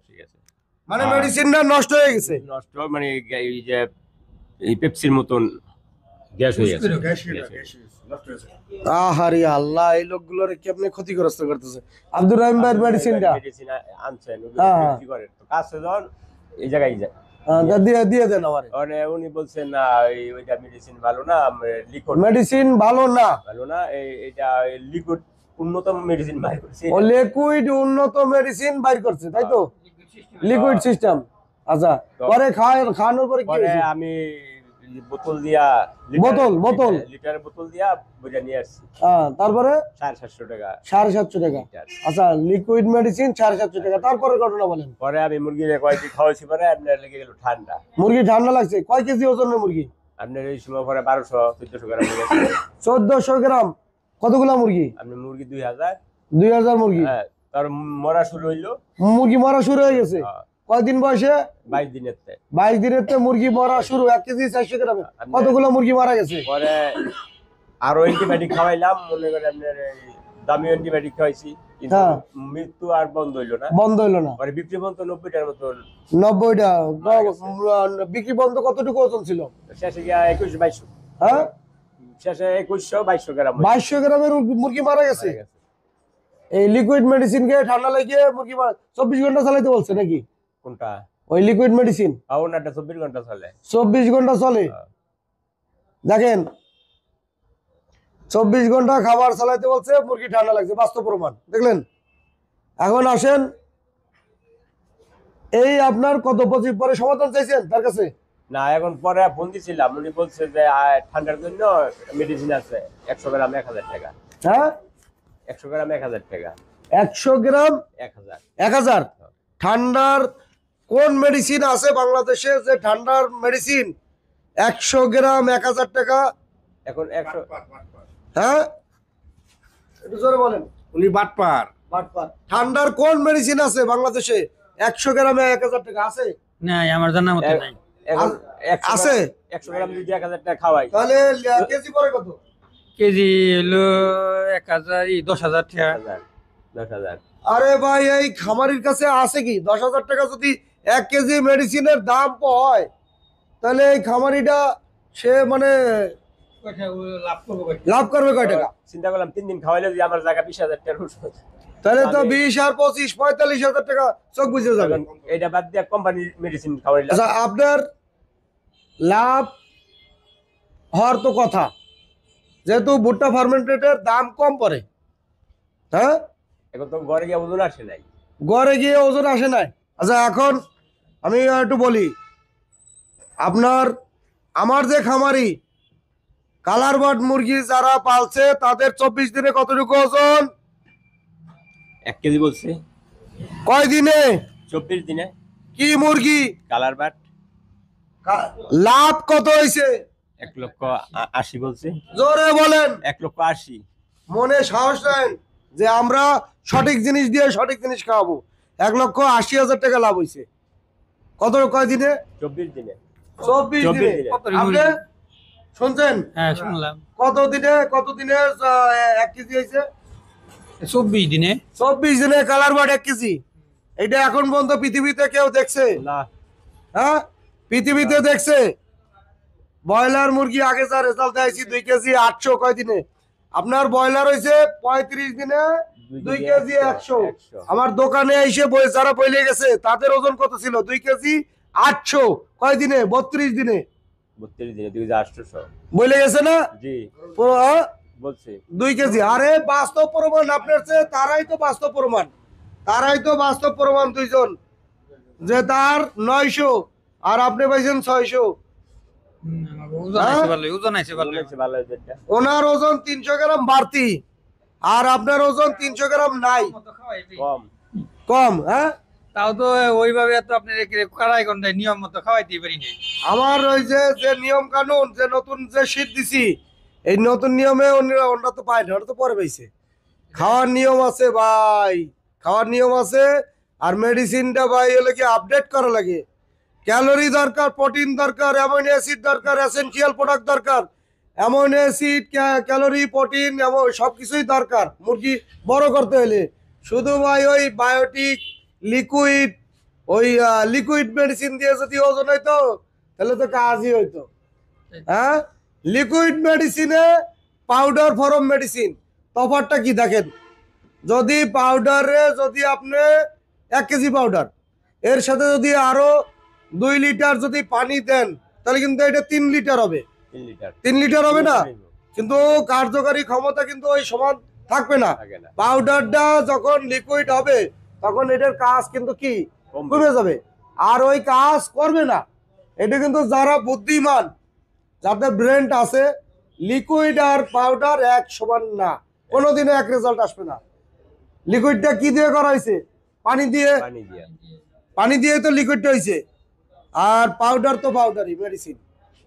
ঠিক আছে। মানে মেডিসিনটা নষ্ট হয়ে গেছে, নষ্ট মানে এই যে এই পেপসির মতন গ্যাস হয়ে গেছে। আহারে আল্লাহ, এই লোকগুলোর কি আপনি ক্ষতিগ্রস্ত করতেছে। আব্দুর রহিম ভাইয়ের মেডিসিনটা মেডিসিন আনছেন, হ্যাঁ। বিক্রি করে তো কাছে যখন এই জায়গায় যায় দিয়ে দিয়ে দেন আমারে। মানে উনি বলছেন না ওইটা মেডিসিন ভালো না, লিকুইড মেডিসিন ভালো না, ভালো না, এটা লিকুইড উন্নত মেডিসিন বাইর করছে। ও লিকুইড উন্নত মেডিসিন বাইর করছে, তাই তো? Liquid system. আচ্ছা, পরে খাওয়ানোর পরে কি পরে হয়েছে? আমি বোতল দিয়া বোতল লিটারের বোতল দিয়া বুঝা নিয়ে আসছি। তারপরে 750 টাকা। 750 টাকা। আচ্ছা, লিকুইড মেডিসিন 750 টাকা। তারপরে ঘটনা বলেন। পরে আমি মুরগির কয়েকটি খাওয়াইছি, পরে আপনার লেগে গেল ঠান্ডা। মুরগি ঠান্ডা লাগছে। কয় কেজি ওজনের মুরগি? আপনার এই সময় পরে 1200-1400 গ্রাম হয়ে গেছে। 1400 গ্রাম। কতগুলা মুরগি? আপনার মুরগি 2000। 2000 মুরগি। হ্যাঁ, তার মরা শুরু হইলো। মুরগি মরা শুরু হয়ে গেছে। কয়দিন বয়সে? 22 দিনের। 22 দিনের মুরগি মরা শুরু। 1 কেজি 400 গ্রামে কতগুলো মুরগি মারা গেছে? পরে আরো অ্যান্টিবায়োটিক খাওয়াইলাম, মনে করেন আপনার দামি অ্যান্টিবায়োটিক খাওয়াইছি, কিন্তু মৃত্যু আর বন্ধ হইলো না। পরে বিক্রি বন্ধ 90টার মতন। 90টা বিক্রি বন্ধ। কতটুকু ওজন ছিল শেষে গিয়া 2100-2200। হ্যাঁ, শেষে 2100-2200 গ্রাম। 2200 গ্রামের মুরগি মারা গেছে। এই লিকুইড মেডিসিন খেয়ে ঠান্ডা লাগিয়ে মুরগি 24 ঘন্টা চালাইতে বলছে নাকি? কোনটা? ওই লিকুইড মেডিসিন ওনাটা 24 ঘন্টা চলে। 24 ঘন্টা চলে। দেখেন, 24 ঘন্টা খাবার চালাইতে বলছে, মুরগি ঠান্ডা লাগছে, বাস্তব প্রমাণ দেখলেন। এখন আসেন, এই আপনার কত পরে সমাধান চাইছেন তার কাছে? না, এখন পরে ফোন দিছিলাম, উনি বলছে যে ঠান্ডার জন্য মেডিসিন আছে 100 গ্রাম 1000 টাকা। হ্যাঁ, 100 গ্রাম 1000 টাকা। 100 গ্রাম 1000। ঠান্ডার কোন মেডিসিন আছে বাংলাদেশে যে ঠান্ডার মেডিসিন 100 গ্রাম 1000 টাকা? এখন 100। হ্যাঁ, একটু জোরে বলেন। উনি বাটপার। ঠান্ডার কোন মেডিসিন আছে বাংলাদেশে 100 গ্রামে 1000 টাকা আছে? না, আমার জানা মতে নাই। এখন আছে 100 গ্রাম যদি 1000 টাকা খাওয়াই, তাহলে কেজি পরে কত? কেজি হলো 1000 10,000 টাকা। 10,000। আরে ভাই, এই খামারির কাছে আছে কি 10,000 টাকা? যদি 1 কেজি মেডিসিনের দাম হয়, তাহলে এই খামারিটা সে মানে লাভ করবে কয় টাকা? চিন্তা করলাম 3 দিন খাওয়াইলে যদি আমার জায়গা 20,000 টাকা ওষুধ, তাহলে তো 20 আর 25 45,000 টাকা চোখ বুঝে যাবে। এটা বাদ দিয়ে কোম্পানির মেডিসিন খাওয়াইলে। আচ্ছা, আপনার লাভ হওয়ার তো কথা, যেহেতু ভুট্টা ফার্মেন্টেডের দাম কম পড়ে। হ্যাঁ, এখন তো ঘরে গিয়ে ওজন আসে নাই। গড়ে গিয়ে ওজন আসে নাই। আচ্ছা, এখন আমি একটু বলি, আপনার আমার যে খামারি কালার বার্ড মুরগি যারা পালছে, তাদের 24 দিনে কতটুকু ওজন? 1 কেজি বলছে। কয় দিনে? 24 দিনে। কি মুরগি? Colour but. লাভ কত হয়েছে? 1,80,000 বলছে। জোরে বলেন। 1,80,000। মনে সাহস নেন যে আমরা সঠিক জিনিস দিয়ে সঠিক জিনিস খাওয়াবো। 1,80,000 টাকা লাভ হয়েছে। কয় দিনে? 24 দিনে। 24 দিনে। আপনি শুনছেন? হ্যাঁ, শুনলাম। কত দিনে 1 কেজি হয়েছে? 24 দিনে। 24 দিনে কালার বার্ড 1 কেজি। এটা এখন পর্যন্ত পৃথিবীতে কেউ দেখছে? না। হ্যাঁ, পৃথিবীতে দেখছে? ব্রয়লার মুরগি আগে যা রেজাল্ট দেয়ছি 2 কেজি 800 কয় দিনে? আপনার ব্রয়লার হয়েছে 35 দিনে 2 কেজি 100। আমার দোকানে এসে যারা বইলে গেছে তাদের ওজন কত ছিল? 2 কেজি 800 কয় দিনে? 32 দিনে। 32 দিনে 2,800 বইলে গেছে না? জি বলছে 2 কেজি। আরে বাস্তব প্রমাণ আপনার চেয়ে তারাই তো বাস্তব প্রমাণ দুইজন, যে তার 900 আর আপনি পাইছেন 600। ওনার ওজন 300 গ্রাম বাড়তি, আর আপনার ওজন 300 গ্রাম নাই, কম। হ্যাঁ, তাও তো ওইভাবে তো আপনি কারাই ঘন্টায় নিয়ম মতো খাওয়াইতে পারি না। আমার ওই যে নিয়ম কানুন, যে নতুন যে শীত দিছি, এই নতুন নিয়মে ওনারা তো পায় না, ওরা তো পরে পাইছে। খাওয়ার নিয়ম আছে ভাই, খাওয়ার নিয়ম আছে। আর মেডিসিনটা ভাই হলে কি আপডেট করা লাগে। ক্যালোরি দরকার, প্রোটিন দরকার, অ্যামাইনো অ্যাসিড দরকার, এসেনশিয়াল প্রোডাক্ট দরকার। অ্যামাইনো অ্যাসিড, ক্যালোরি, প্রোটিন সবকিছুই দরকার মুরগি বড় করতে হলে। শুধু ভাই ওই বায়োটিক, লিকুইড, ওই লিকুইড মেডিসিন দিয়ে যদি ওজন হইতো তাহলে তো কাজই হইতো। হ্যাঁ, লিকুইড মেডিসিনে পাউডার ফরম মেডিসিন তফাৎটা কি দেখেন, যদি পাউডারে যদি আপনি 1 কেজি পাউডার এর সাথে যদি আরো 2 লিটার যদি পানি দেন তাহলে কিন্তু এটা 3 লিটার হবে, 3 লিটার 3 লিটার হবে না, কিন্তু কার্যকারী ক্ষমতা কিন্তু ওই সমান থাকবে না। থাকে না। পাউডারটা যখন লিকুইড হবে তখন এটার কাজ কিন্তু কি কমে যাবে, আর ওই কাজ করবে না। এটা কিন্তু যারা বুদ্ধিমান, যাদের ব্রেন আছে, লিকুইড আর পাউডার এক সমান না, কোনোদিনও এক রেজাল্ট আসবে না। লিকুইডটা কি দিয়ে করা হয়েছে? পানি দিয়ে, পানি দিয়ে। পানি দিয়ে তো লিকুইডটা হয়েছে, আর পাউডার তো পাউডারই মেডিসিন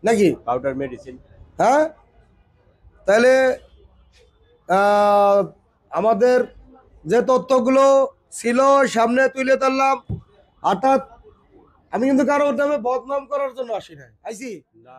নাকি? Powder medicine. হ্যাঁ, তাহলে আমাদের যে তথ্যগুলো ছিল সামনে তুলে ধরলাম। অর্থাৎ আমি কিন্তু কারোর নামে বদনাম করার জন্য আসি না, আইছি না।